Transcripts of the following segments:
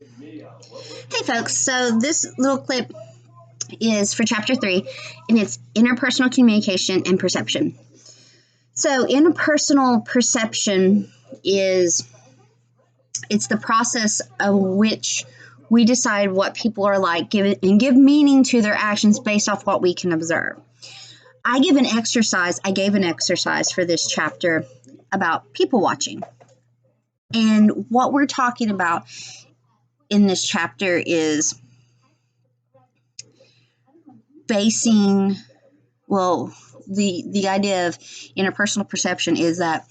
Hey folks, so this little clip is for chapter 3, and it's interpersonal communication and perception. So interpersonal perception it's the process of which we decide what people are like and give meaning to their actions based off what we can observe. I gave an exercise for this chapter about people watching. And what we're talking about in this chapter is basing, the idea of interpersonal perception is that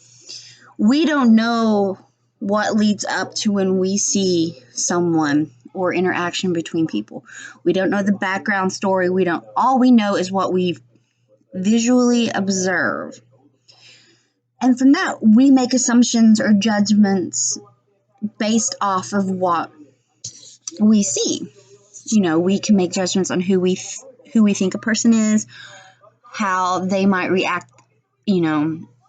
we don't know what leads up to when we see someone or interaction between people. We don't know the background story. All we know is what we visually observe. And from that, we make assumptions or judgments based off of what we see. We can make judgments on who we think a person is, how they might react,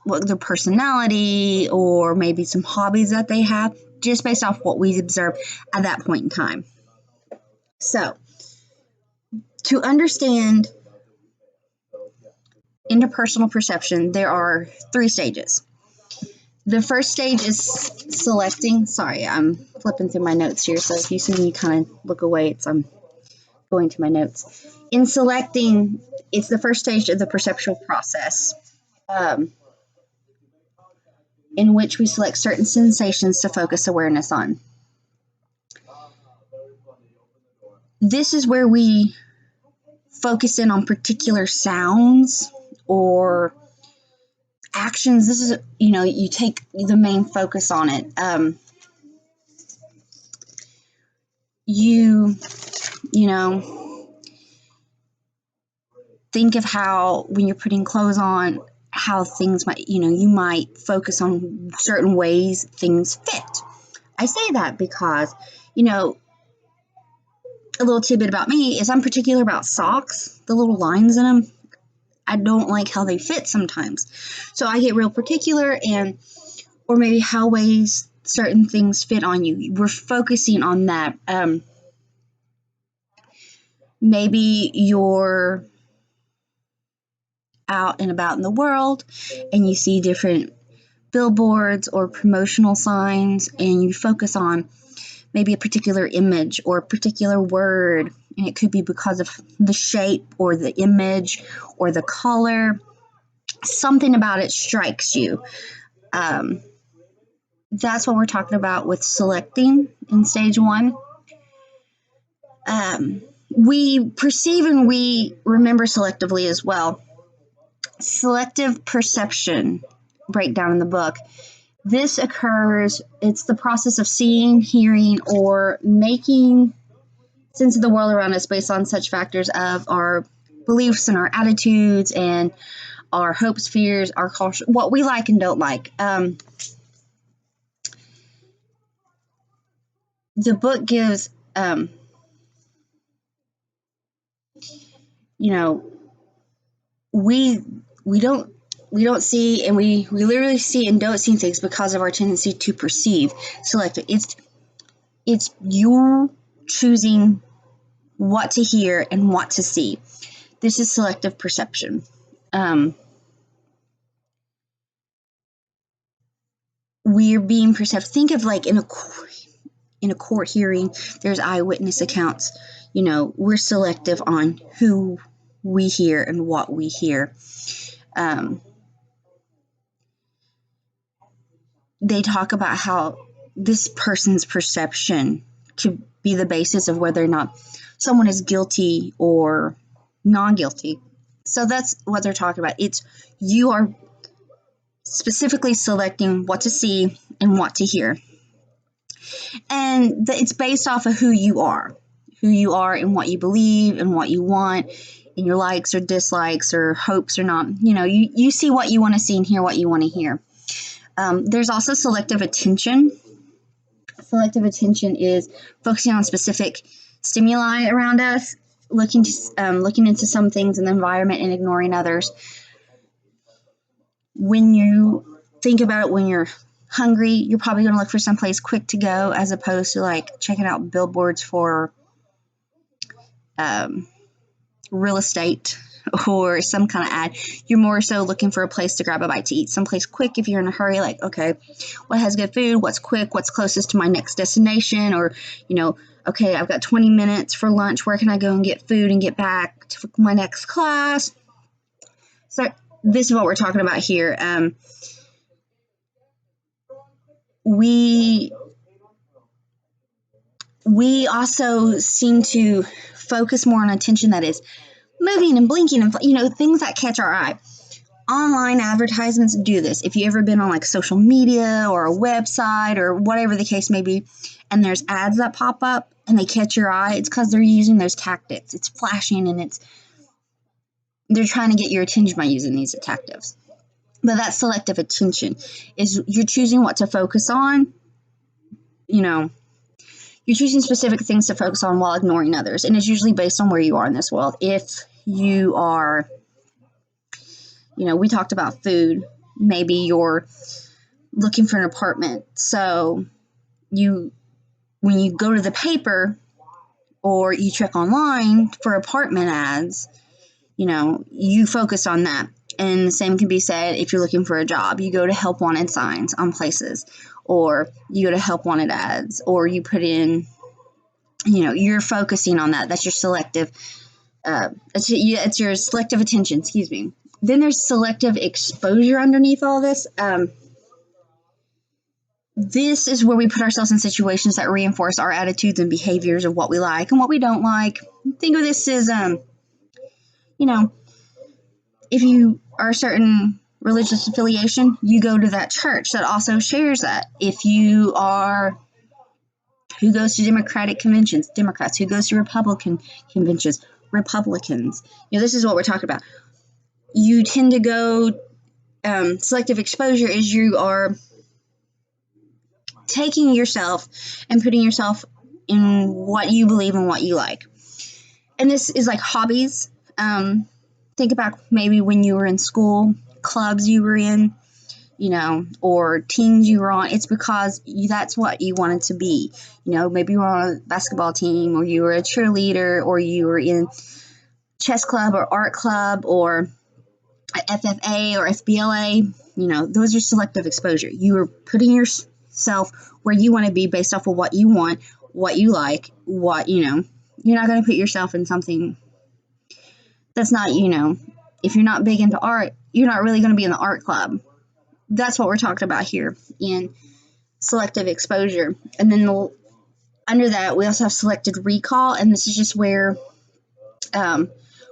what their personality or maybe some hobbies that they have, just based off what we observe at that point in time. So, to understand interpersonal perception, there are 3 stages. The first stage is selecting. Sorry, I'm flipping through my notes here, so if you see me kind of look away, I'm going to my notes. In selecting, it's the first stage of the perceptual process, in which we select certain sensations to focus awareness on. This is where we focus in on particular sounds or actions. This is, you take the main focus on it. Think of how when you're putting clothes on, how things might, you might focus on certain ways things fit. I say that because, a little tidbit about me is I'm particular about socks, the little lines in them. I don't like how they fit sometimes. So I get real particular or maybe how ways certain things fit on you. We're focusing on that. Maybe you're out and about in the world and you see different billboards or promotional signs and you focus on maybe a particular image or a particular word, and it could be because of the shape or the image or the color. Something about it strikes you. That's what we're talking about with selecting in stage 1. We perceive and we remember selectively as well. Selective perception breakdown in the book. This occurs, it's the process of seeing, hearing, or making sense of the world around us based on such factors of our beliefs and our attitudes and our hopes, fears, our culture, what we like and don't like. The book gives, we don't see, and we literally see and don't see things because of our tendency to perceive selective. It's you choosing what to hear and what to see. This is selective perception. We're being perceived. Think of like in a court hearing, there's eyewitness accounts. We're selective on who we hear and what we hear. They talk about how this person's perception could be the basis of whether or not someone is guilty or non-guilty. So that's what they're talking about. You are specifically selecting what to see and what to hear. And it's based off of who you are and what you believe and what you want and your likes or dislikes or hopes or not. You see what you want to see and hear what you want to hear. There's also selective attention. Selective attention is focusing on specific stimuli around us, looking into some things in the environment and ignoring others. When you think about it, when you're hungry, you're probably going to look for someplace quick to go as opposed to like checking out billboards for real estate or some kind of ad. You're more so looking for a place to grab a bite to eat, someplace quick if you're in a hurry, like, okay, what has good food, what's quick, what's closest to my next destination, or, okay, I've got 20 minutes for lunch, where can I go and get food and get back to my next class? So this is what we're talking about here. We also seem to focus more on attention that is moving and blinking and, things that catch our eye. Online advertisements do this. If you've ever been on like social media or a website or whatever the case may be, and there's ads that pop up and they catch your eye, it's because they're using those tactics. It's flashing and they're trying to get your attention by using these tactics. But that selective attention is you're choosing what to focus on. You're choosing specific things to focus on while ignoring others. And it's usually based on where you are in this world. If you are, we talked about food. Maybe you're looking for an apartment. So when you go to the paper or you check online for apartment ads, you focus on that. And the same can be said if you're looking for a job. You go to help wanted signs on places, or you go to help wanted ads, or you put in, you're focusing on that. That's your selective, it's your selective attention, excuse me. Then there's selective exposure underneath all this. This is where we put ourselves in situations that reinforce our attitudes and behaviors of what we like and what we don't like. Think of this as, if you are a certain religious affiliation, you go to that church that also shares that. If you are, who goes to Democratic conventions? Democrats. Who goes to Republican conventions? Republicans. This is what we're talking about. You tend to go, selective exposure is you are taking yourself and putting yourself in what you believe and what you like. And this is like hobbies. Think about maybe when you were in school, clubs you were in, or teams you were on. It's because that's what you wanted to be. Maybe you were on a basketball team, or you were a cheerleader, or you were in chess club or art club or FFA or FBLA. Those are selective exposure. You are putting yourself where you want to be based off of what you want, what you like, you're not going to put yourself in something that's not, if you're not big into art, you're not really going to be in the art club. That's what we're talking about here in selective exposure. And then under that, we also have selected recall. And this is just where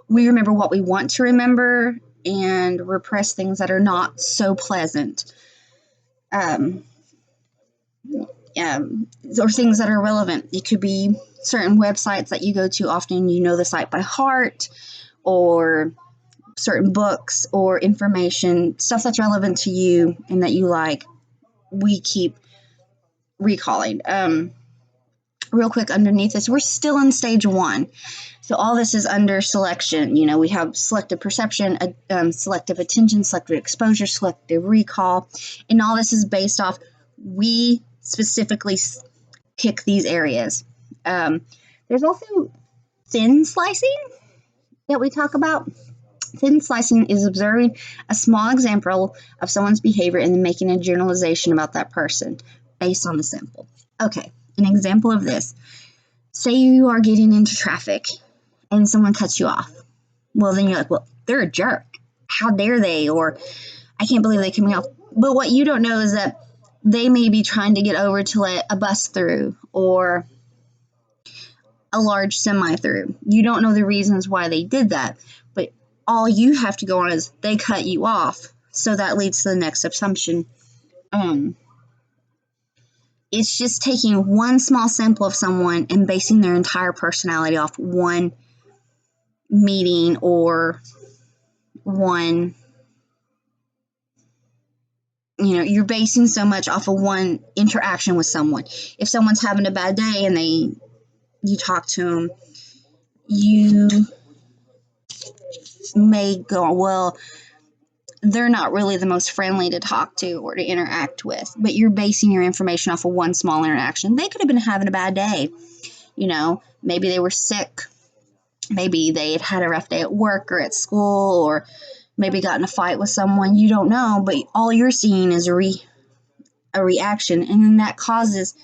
we remember what we want to remember and repress things that are not so pleasant. Or things that are relevant. It could be certain websites that you go to often, the site by heart, or certain books or information, stuff that's relevant to you and that you like, we keep recalling. Real quick underneath this, we're still in stage 1. So all this is under selection. We have selective perception, selective attention, selective exposure, selective recall, and all this is based off, we specifically pick these areas. There's also thin slicing that we talk about. Thin slicing is observing a small example of someone's behavior and then making a generalization about that person based on the sample. Okay, an example of this. Say you are getting into traffic and someone cuts you off. Well, then you're like, well, they're a jerk. How dare they? Or I can't believe they cut me off. But what you don't know is that they may be trying to get over to let a bus through or a large semi through. You don't know the reasons why they did that, but all you have to go on is they cut you off. So that leads to the next assumption. It's just taking one small sample of someone and basing their entire personality off one meeting or one, you're basing so much off of one interaction with someone. If someone's having a bad day and you talk to them, you may go, well, they're not really the most friendly to talk to or to interact with, but you're basing your information off of one small interaction. They could have been having a bad day. Maybe they were sick. Maybe they had a rough day at work or at school, or maybe got in a fight with someone. You don't know, but all you're seeing is a reaction, and then that causes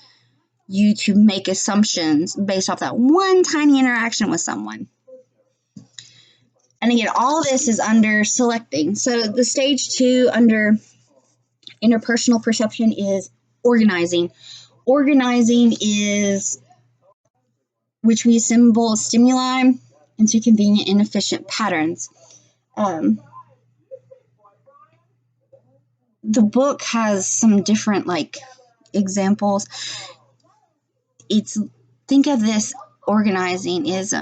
you to make assumptions based off that one tiny interaction with someone. And again, all this is under selecting. So the stage 2 under interpersonal perception is organizing. Organizing is which we assemble stimuli into convenient and efficient patterns. The book has some different examples. Think of this organizing is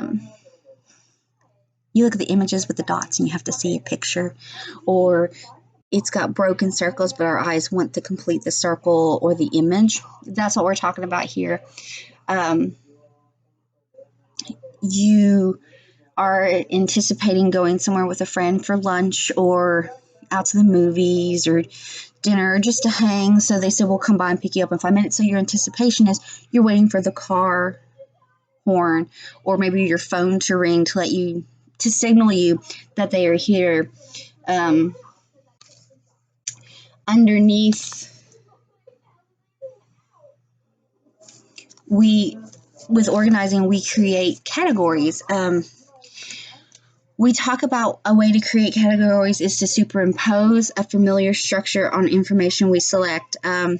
you look at the images with the dots and you have to see a picture, or it's got broken circles, but our eyes want to complete the circle or the image. That's what we're talking about here. You are anticipating going somewhere with a friend for lunch or out to the movies or dinner or just to hang. So they said, we'll come by and pick you up in 5 minutes. So your anticipation is you're waiting for the car horn or maybe your phone to ring to signal you that they are here. Underneath, with organizing, we create categories. We talk about a way to create categories is to superimpose a familiar structure on information we select. Again,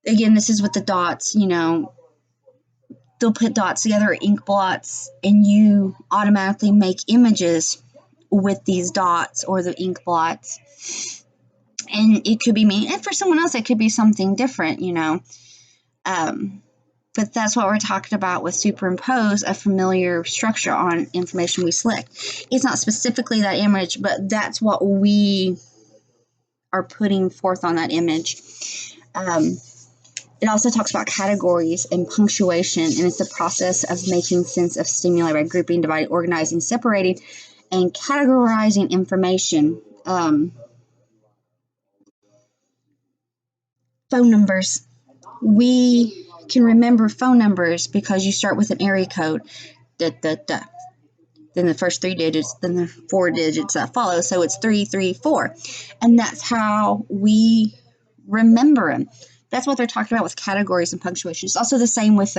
this is with the dots, they'll put dots together or ink blots, and you automatically make images with these dots or the ink blots. And it could be me, and for someone else, it could be something different, But that's what we're talking about with superimpose a familiar structure on information we select. It's not specifically that image, but that's what we are putting forth on that image. It also talks about categories and punctuation, and it's the process of making sense of stimuli by grouping, dividing, organizing, separating, and categorizing information. Phone numbers. We can remember phone numbers because you start with an area code, da, da, da. Then the first 3 digits, then the 4 digits that follow. So it's 334. And that's how we remember them. That's what they're talking about with categories and punctuation. It's also the same with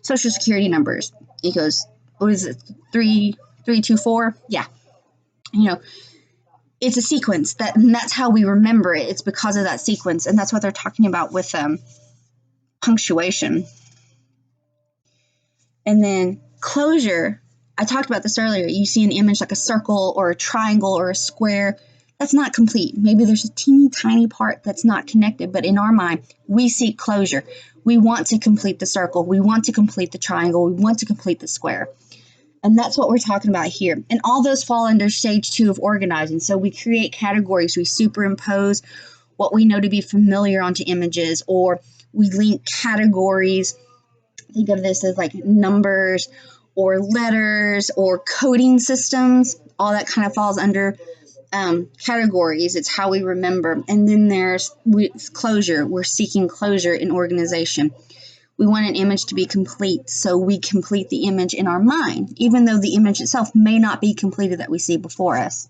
Social Security numbers. It goes, what is it, 324? Yeah. It's a sequence, and that's how we remember it. It's because of that sequence. And that's what they're talking about with punctuation. And then closure. I talked about this earlier. You see an image like a circle or a triangle or a square. That's not complete. Maybe there's a teeny tiny part that's not connected, but in our mind, we seek closure. We want to complete the circle. We want to complete the triangle. We want to complete the square. And that's what we're talking about here. And all those fall under stage 2 of organizing. So we create categories. We superimpose what we know to be familiar onto images, or we link categories. Think of this as like numbers or letters or coding systems. All that kind of falls under categories. It's how we remember. And then there's closure. We're seeking closure in organization. We want an image to be complete, so we complete the image in our mind, even though the image itself may not be completed that we see before us.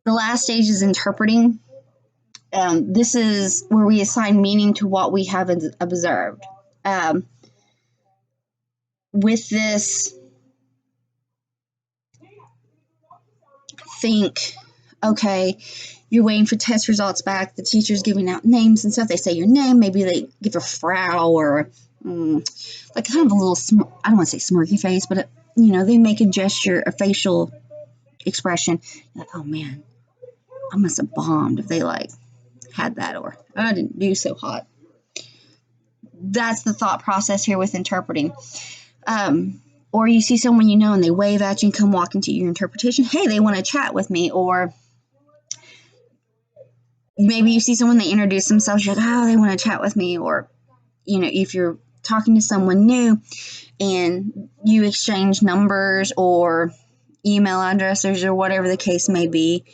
The last stage is interpreting. This is where we assign meaning to what we have observed. With this, think, okay, you're waiting for test results back. The teacher's giving out names and stuff. They say your name. Maybe they give a frown or like kind of a little, I don't want to say smirky face, but they make a gesture, a facial expression. Like, oh man, I must have bombed if they had that, or I didn't do so hot. That's the thought process here with interpreting. Or you see someone and they wave at you and come walk into your interpretation. Hey, they want to chat with me. Or maybe you see someone, they introduce themselves, you're like, oh, they want to chat with me. Or, if you're talking to someone new and you exchange numbers or email addresses or whatever the case may be.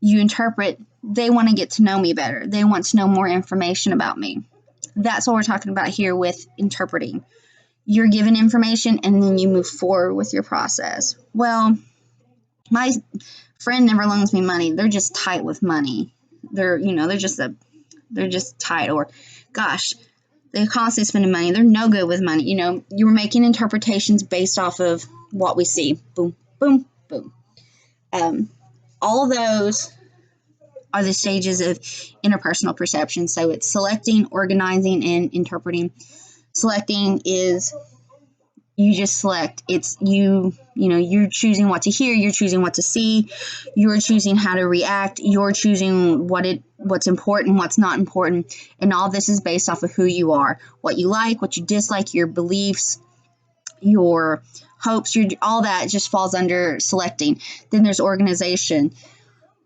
You interpret, they want to get to know me better. They want to know more information about me. That's what we're talking about here with interpreting. You're given information and then you move forward with your process. Well, my friend never loans me money. They're just tight with money. They're just tight, or gosh, they're constantly spending money. They're no good with money. You're making interpretations based off of what we see. Boom, boom, boom. All of those are the stages of interpersonal perception. So it's selecting, organizing, and interpreting. Selecting is you just select. It's you're choosing what to hear, you're choosing what to see, you're choosing how to react, you're choosing what's important, what's not important, and all this is based off of who you are, what you like, what you dislike, your beliefs, your hopes, all that just falls under selecting. Then there's organization.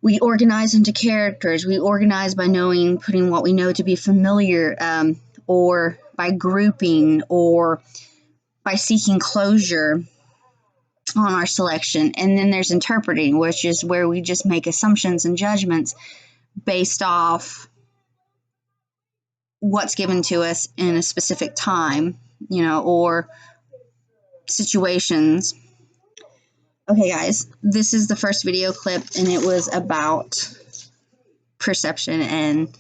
We organize into characters. We organize by putting what we know to be familiar, or by grouping, or by seeking closure on our selection. And then there's interpreting, which is where we just make assumptions and judgments based off what's given to us in a specific time, or situations. Okay, guys, this is the first video clip, and it was about perception and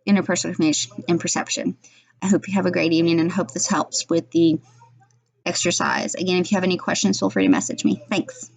interpersonal communication and perception. I hope you have a great evening and hope this helps with the exercise. Again, if you have any questions, feel free to message me. Thanks.